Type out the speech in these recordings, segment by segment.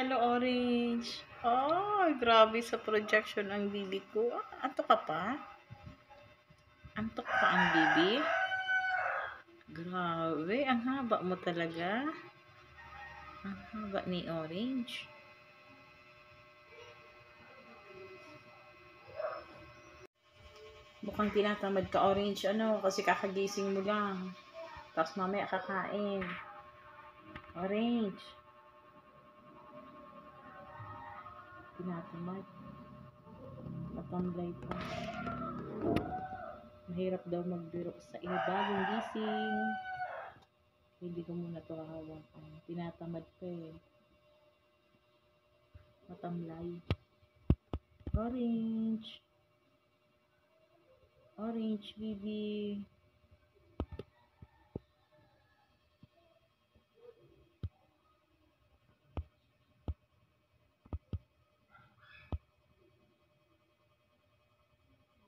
Hello, Orange. Oh, grabe sa projection ang bibi ko. Antok ka pa? Antok pa ang bibi? Grabe, ang haba mo talaga. Ang haba ni Orange. Mukhang tinatamad ka, Orange. Ano, kasi kakagising mo lang. Tapos mamaya kakain. Orange. Tinatamad. Matamlay pa. Mahirap daw magbiro sa iyo bagong gising. Hindi ko muna ito hahawakan. Tinatamad pa eh. Matamlay. Orange. Orange, baby.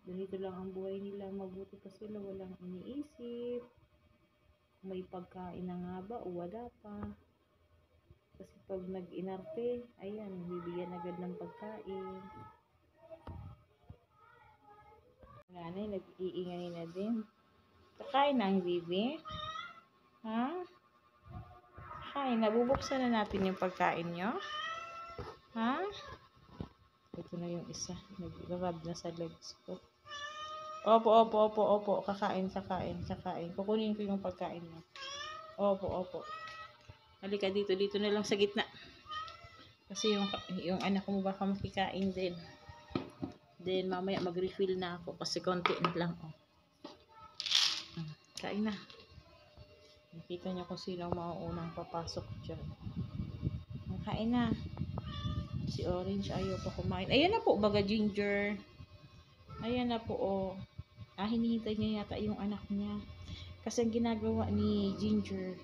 Ganito lang ang buhay nila. Mabuti pa sila. Walang iniisip. May pagkain na nga ba o wala pa. Kasi pag nag-inarte, ayan, bibigyan agad ng pagkain. Nanay, nag-iingay na din. Kakain na ang bibi? Ha? Kakain na. Bubuksan na natin yung pagkain nyo? Ha? Ito na yung isa. Nag-rub na sa legs ko. Opo. Kakain. Kukunin ko yung pagkain mo. Opo. Halika dito na lang sa gitna. Kasi yung anak mo baka makikain din. Then mamaya mag-refill na ako kasi konti na lang. Oh. Kain na. Nakita niyo kung sino ang mauunang papasok dyan. Kain na. Si Orange ayaw pa kumain. Ayan na po, baga Ginger. Ayan na po, oh. Hinihintay niya yata yung anak niya. Kasi ang ginagawa ni Ginger,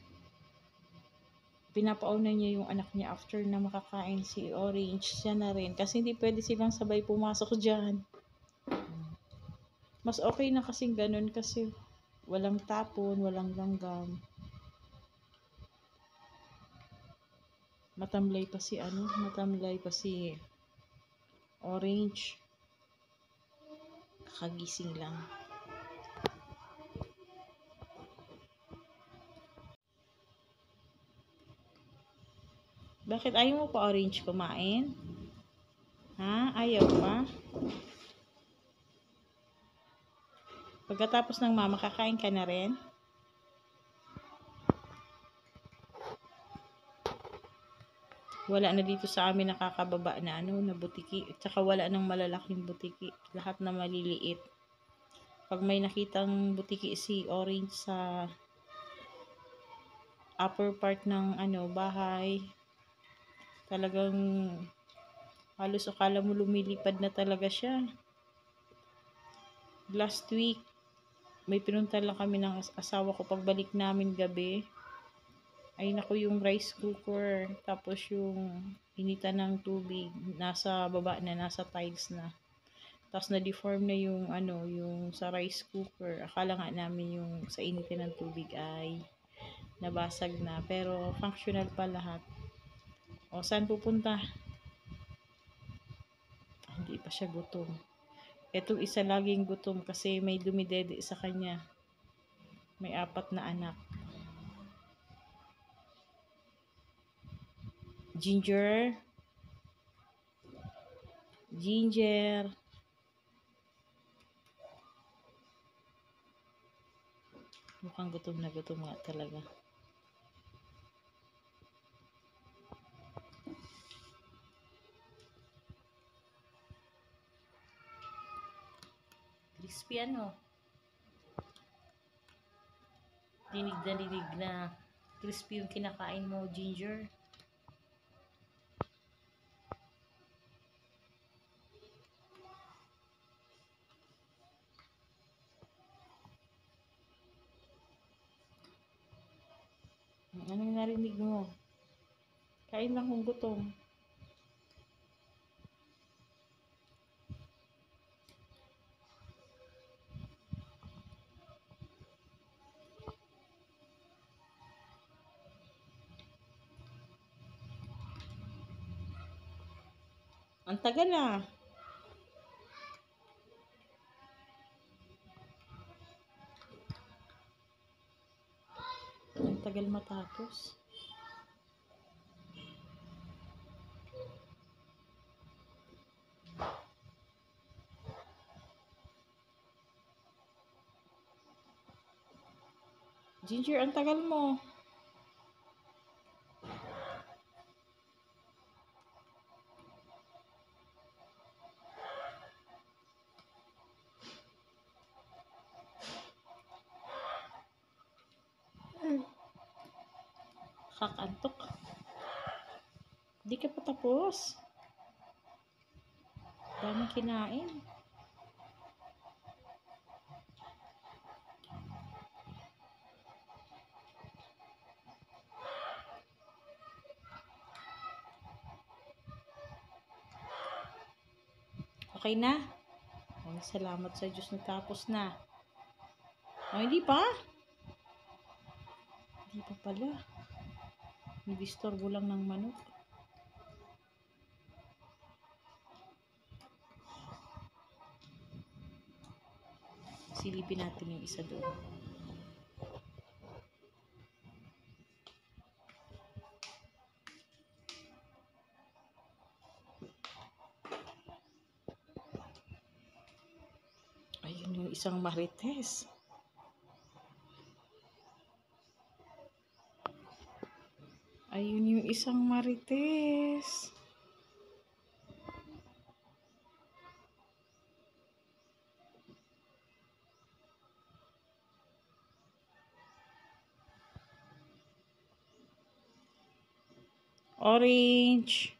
pinapauna niya yung anak niya after na makakain si Orange. Siya na rin. Kasi hindi pwede silang sabay pumasok dyan. Mas okay na kasing ganun kasi walang tapon, walang langgam. Matamlay pa si Orange. Kakagising lang. Bakit ayaw mo pa, Orange, kumain? Ha? Ayaw pa? Pagkatapos ng mama, kakain ka na rin? Wala na dito sa amin nakakababa na na butiki. Tsaka wala nang malalaking butiki. Lahat na maliliit. Pag may nakitang butiki si Orange sa upper part ng bahay, talagang halos akala mo lumilipad na talaga siya. Last week, may pinunta lang kami ng asawa ko pagbalik namin gabi. Ay naku, yung rice cooker, tapos yung initan ng tubig, nasa baba na, nasa tiles na. Tapos na-deform na yung yung sa rice cooker. Akala nga namin yung sa initin ng tubig ay nabasag na. Pero functional pa lahat. O, saan pupunta? Hindi pa siya gutom. Etong isa laging gutom kasi may dumidede sa kanya. May 4 na anak. Ginger. Mukhang gutom na gutom nga talaga. Crispy dinig na crispy yung kinakain mo, Ginger. Anong narinig mo? Kain lang kung gutom. Ang tagal ah. Ang tagal matapos. Ginger, ang tagal mo. Kakantok. Di ka pa tapos. Daming kinain. Okay na? Ay, salamat sa Diyos, natapos na. Ay, hindi pa? Hindi pa pala. Nag-istorbo lang ng manok. Silipin natin yung isa doon. Ayun yung isang marites. Ayun yung isang marites. Orange.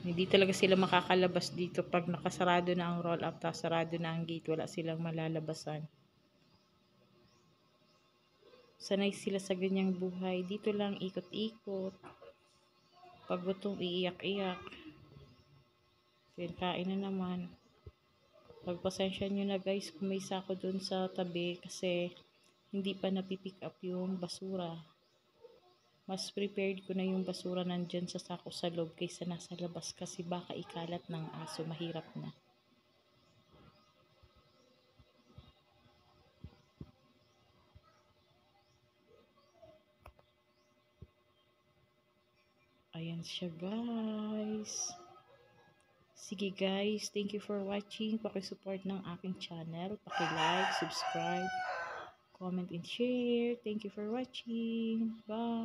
Hindi talaga sila makakalabas dito pag nakasarado na ang roll up, tapos sarado na ang gate, wala silang malalabasan. Sanay sila sa ganyang buhay. Dito lang ikot-ikot. Pag gutom, iiyak-iyak. Then kain na naman. Pagpasensya nyo na guys kung may sako dun sa tabi kasi hindi pa napipick up yung basura. Mas prepared ko na yung basura nandyan sa sako sa loob kaysa nasa labas kasi baka ikalat ng aso, mahirap na. Ayan siya guys. Sige guys, thank you for watching. Paki-support ng aking channel. Paki-like, subscribe, comment and share. Thank you for watching. Bye!